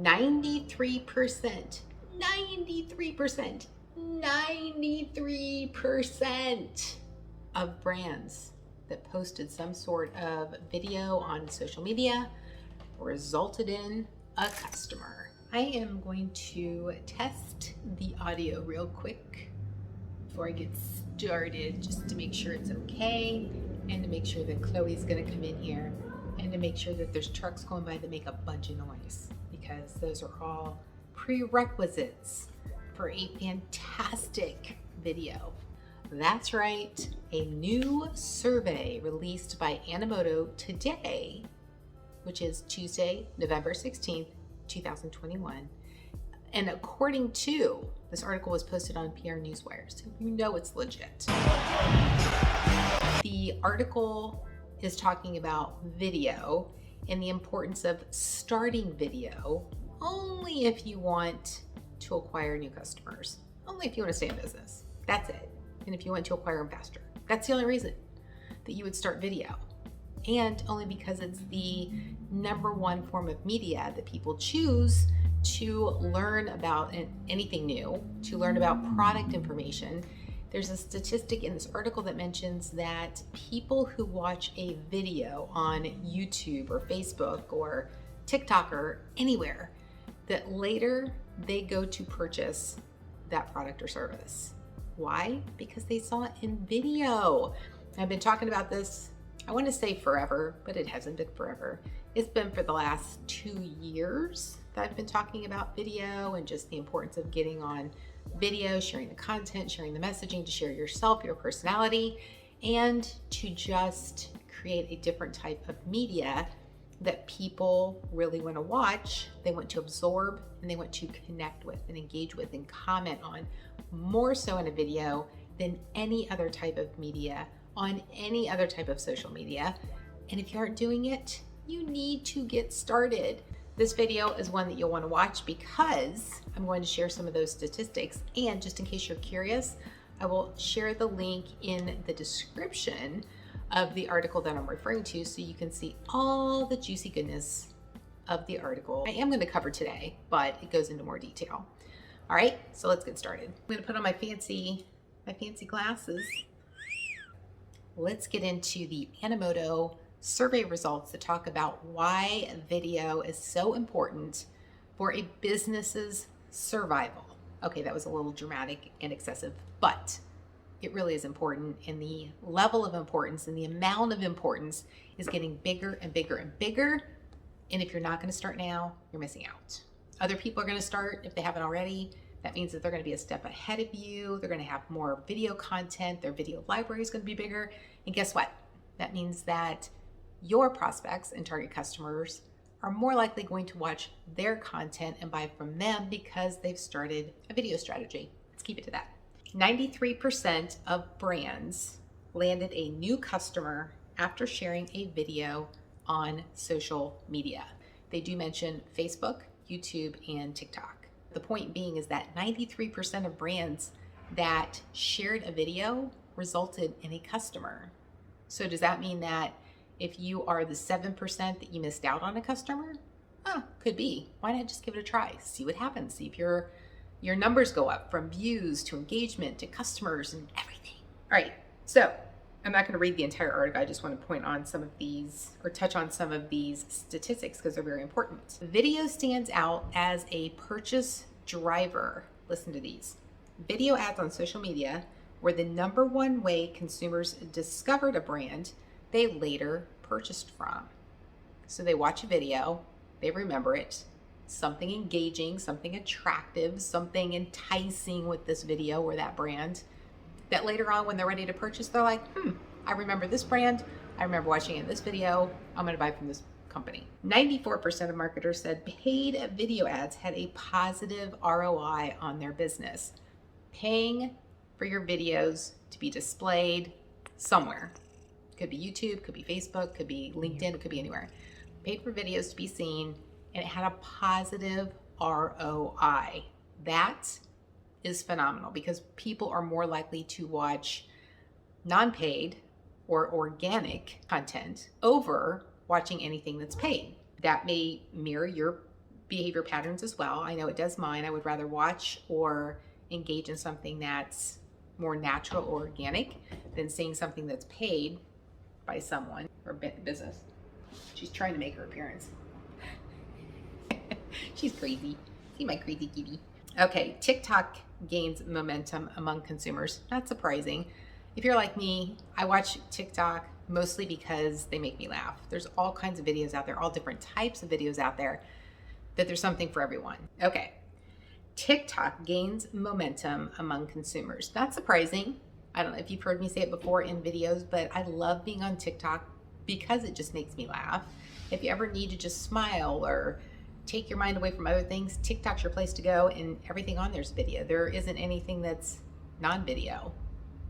93%, 93%, 93% of brands that posted some sort of video on social media resulted in a customer. I am going to test the audio real quick before I get started, just to make sure it's okay, and to make sure that Chloe's gonna come in here, and to make sure that there's trucks going by that make a bunch of noise, because those are all prerequisites for a fantastic video. That's right, a new survey released by Animoto today, which is Tuesday, November 16th, 2021. And according to, this article was posted on PR Newswire, so you know it's legit. The article is talking about video and the importance of starting video only if you want to acquire new customers, only if you want to stay in business. That's it. And if you want to acquire them faster. That's the only reason that you would start video. And only because it's the #1 form of media that people choose to learn about anything new, to learn about product information. There's a statistic in this article that mentions that people who watch a video on YouTube or Facebook or TikTok or anywhere, that later they go to purchase that product or service. Why? Because they saw it in video. I've been talking about this, I want to say forever, but it hasn't been forever. It's been for the last 2 years that I've been talking about video and just the importance of getting on video, sharing the content, sharing the messaging, to share yourself, your personality, and to just create a different type of media that people really want to watch, they want to absorb, and they want to connect with and engage with and comment on, more so in a video than any other type of media on any other type of social media. And if you aren't doing it, you need to get started. This video is one that you'll want to watch because I'm going to share some of those statistics, and just in case you're curious, I will share the link in the description of the article that I'm referring to so you can see all the juicy goodness of the article I am going to cover today, but it goes into more detail. All right, so let's get started. I'm going to put on my fancy glasses. Let's get into the Animoto survey results that talk about why video is so important for a business's survival. Okay, that was a little dramatic and excessive, but it really is important, and the level of importance and the amount of importance is getting bigger and bigger and bigger. And if you're not going to start now, you're missing out. Other people are going to start if they haven't already. That means that they're going to be a step ahead of you. They're going to have more video content. Their video library is going to be bigger. And guess what? That means that your prospects and target customers are more likely going to watch their content and buy from them because they've started a video strategy. Let's keep it to that. 93% of brands landed a new customer after sharing a video on social media. They do mention Facebook, YouTube, and TikTok. The point being is that 93% of brands that shared a video resulted in a customer. So does that mean that if you are the 7% that you missed out on a customer? Could be. Why not just give it a try? See what happens. See if your numbers go up, from views to engagement to customers and everything. All right, so I'm not going to read the entire article. I just want to point on some of these, or touch on some of these statistics because they're very important. Video stands out as a purchase driver. Listen to these. Video ads on social media were the #1 way consumers discovered a brand they later purchased from. So they watch a video, they remember it, something engaging, something attractive, something enticing with this video or that brand, that later on when they're ready to purchase, they're like, I remember this brand, I remember watching it in this video, I'm gonna buy from this company. 94% of marketers said paid video ads had a positive ROI on their business. Paying for your videos to be displayed somewhere. Could be YouTube, could be Facebook, could be LinkedIn, it could be anywhere. Paid for videos to be seen, and it had a positive ROI. That is phenomenal because people are more likely to watch non-paid or organic content over watching anything that's paid. That may mirror your behavior patterns as well. I know it does mine. I would rather watch or engage in something that's more natural or organic than seeing something that's paid by someone or business. She's trying to make her appearance. She's crazy. See my crazy kitty. Okay, TikTok gains momentum among consumers. Not surprising. If you're like me, I watch TikTok mostly because they make me laugh. There's all kinds of videos out there, all different types of videos out there, that there's something for everyone. Okay, TikTok gains momentum among consumers. Not surprising. I don't know if you've heard me say it before in videos, but I love being on TikTok because it just makes me laugh. If you ever need to just smile or take your mind away from other things, TikTok's your place to go, and everything on there's video. There isn't anything that's non-video,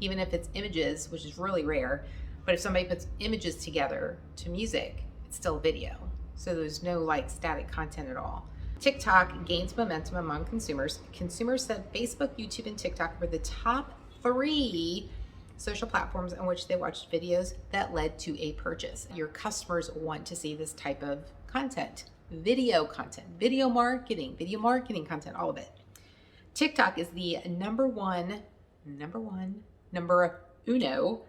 even if it's images, which is really rare. But if somebody puts images together to music, it's still video. So there's no like static content at all. TikTok gains momentum among consumers. Consumers said Facebook, YouTube, and TikTok were the top 3 social platforms on which they watched videos that led to a purchase. Your customers want to see this type of content. Video content, video marketing content, all of it. TikTok is the number uno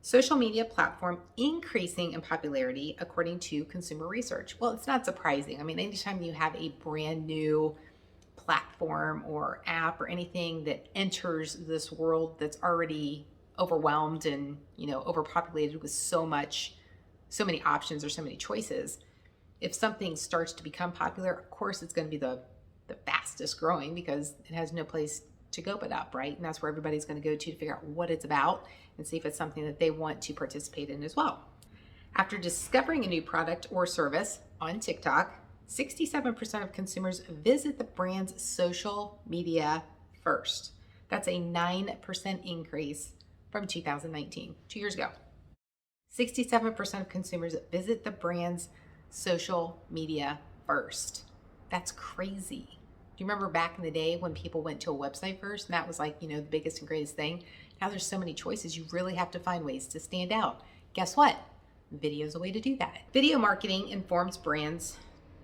social media platform increasing in popularity according to consumer research. Well, it's not surprising. I mean, anytime you have a brand new platform or app or anything that enters this world that's already overwhelmed and, overpopulated with so many options or so many choices, if something starts to become popular, of course, it's going to be the fastest growing because it has no place to go but up, right? And that's where everybody's going to go to figure out what it's about and see if it's something that they want to participate in as well. After discovering a new product or service on TikTok, 67% of consumers visit the brand's social media first. That's a 9% increase from 2019, 2 years ago. 67% of consumers visit the brand's social media first. That's crazy. Do you remember back in the day when people went to a website first and that was like, the biggest and greatest thing? Now there's so many choices, you really have to find ways to stand out. Guess what? Video is a way to do that. Video marketing informs brands'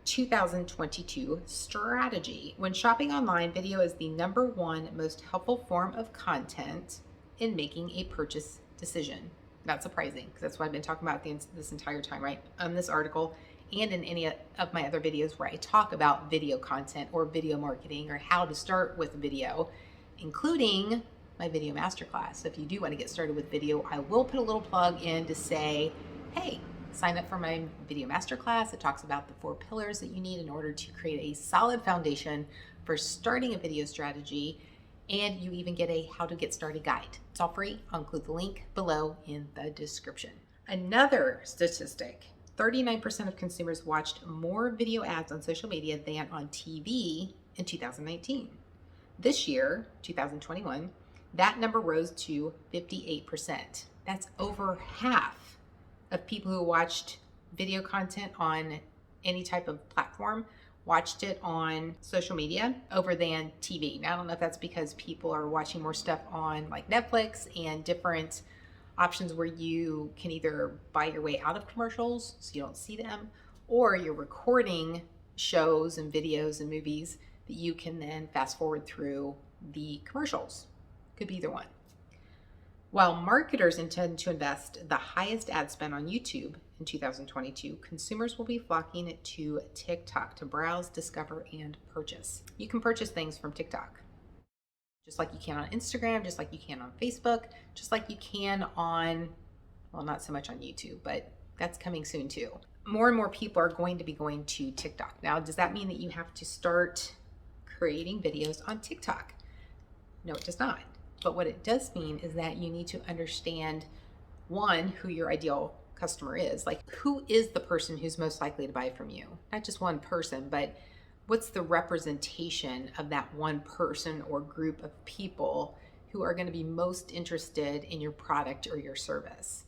2022 strategy. When shopping online, video is the number 1 most helpful form of content in making a purchase decision. Not surprising, because that's what I've been talking about this entire time, right? On this article and in any of my other videos where I talk about video content or video marketing or how to start with video, including my video masterclass. So if you do want to get started with video, I will put a little plug in to say, hey, sign up for my video masterclass. It talks about the 4 pillars that you need in order to create a solid foundation for starting a video strategy. And you even get a how to get started guide. It's all free. I'll include the link below in the description. Another statistic, 39% of consumers watched more video ads on social media than on TV in 2019. This year, 2021, that number rose to 58%. That's over half of people who watched video content on any type of platform watched it on social media over than TV. Now, I don't know if that's because people are watching more stuff on like Netflix and different options where you can either buy your way out of commercials so you don't see them, or you're recording shows and videos and movies that you can then fast forward through the commercials. Could be either one. While marketers intend to invest the highest ad spend on YouTube in 2022, consumers will be flocking to TikTok to browse, discover, and purchase. You can purchase things from TikTok, just like you can on Instagram, just like you can on Facebook, just like you can on, well, not so much on YouTube, but that's coming soon too. More and more people are going to be going to TikTok. Now, does that mean that you have to start creating videos on TikTok? No, it does not. But what it does mean is that you need to understand, one, who your ideal customer is. Like, who is the person who's most likely to buy from you? Not just one person, but what's the representation of that one person or group of people who are going to be most interested in your product or your service?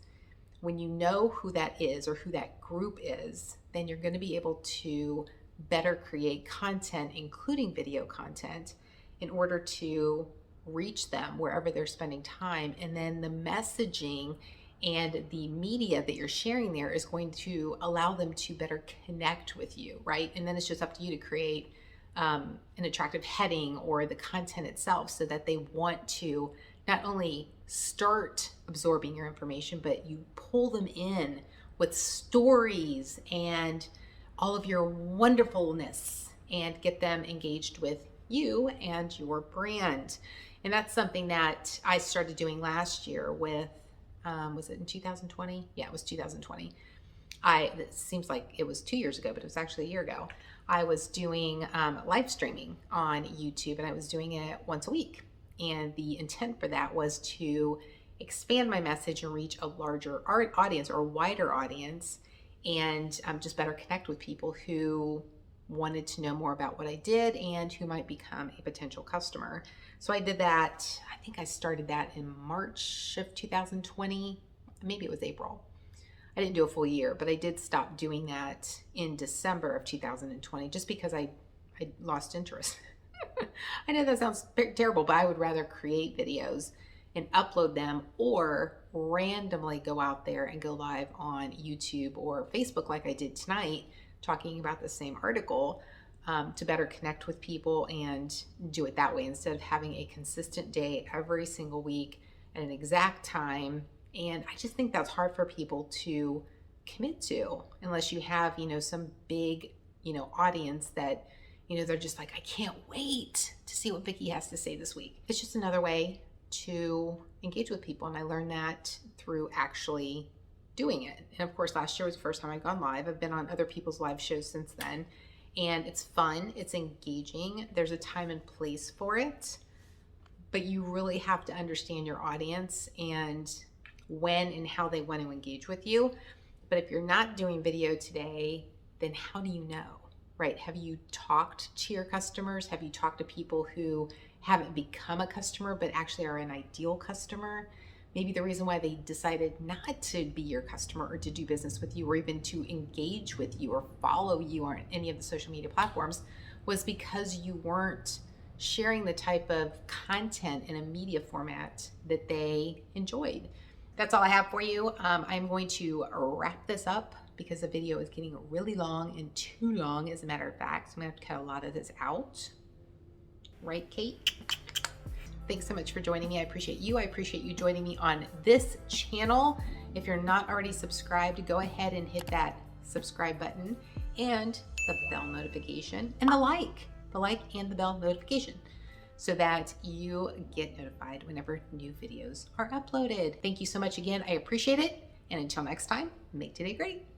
When you know who that is or who that group is, then you're going to be able to better create content, including video content, in order to reach them wherever they're spending time. And then the messaging And the media that you're sharing there is going to allow them to better connect with you, right? And then it's just up to you to create an attractive heading or the content itself so that they want to not only start absorbing your information, but you pull them in with stories and all of your wonderfulness and get them engaged with you and your brand. And that's something that I started doing last year with, was it in 2020? Yeah, it was 2020. It seems like it was 2 years ago, but it was actually a year ago. I was doing live streaming on YouTube, and I was doing it once a week. And the intent for that was to expand my message and reach a larger audience or a wider audience, and just better connect with people who wanted to know more about what I did and who might become a potential customer. So I did that. I think I started that in March of 2020. Maybe it was April. I didn't do a full year, but I did stop doing that in December of 2020 just because I lost interest. I know that sounds terrible, but I would rather create videos and upload them or randomly go out there and go live on YouTube or Facebook like I did tonight, talking about the same article, to better connect with people and do it that way instead of having a consistent day every single week at an exact time. And I just think that's hard for people to commit to unless you have, some big, audience that, they're just like, I can't wait to see what Vicki has to say this week. It's just another way to engage with people. And I learned that through actually doing it. And of course, last year was the first time I'd gone live. I've been on other people's live shows since then. And it's fun, it's engaging. There's a time and place for it, but you really have to understand your audience and when and how they want to engage with you. But if you're not doing video today, then how do you know, right? Have you talked to your customers? Have you talked to people who haven't become a customer, but actually are an ideal customer? Maybe the reason why they decided not to be your customer or to do business with you or even to engage with you or follow you on any of the social media platforms was because you weren't sharing the type of content in a media format that they enjoyed. That's all I have for you. I'm going to wrap this up because the video is getting really long and too long, as a matter of fact. I'm gonna have to cut a lot of this out. Right, Kate? Thanks so much for joining me. I appreciate you. I appreciate you joining me on this channel. If you're not already subscribed, go ahead and hit that subscribe button and the bell notification and the like and the bell notification so that you get notified whenever new videos are uploaded. Thank you so much again. I appreciate it. And until next time, make today great.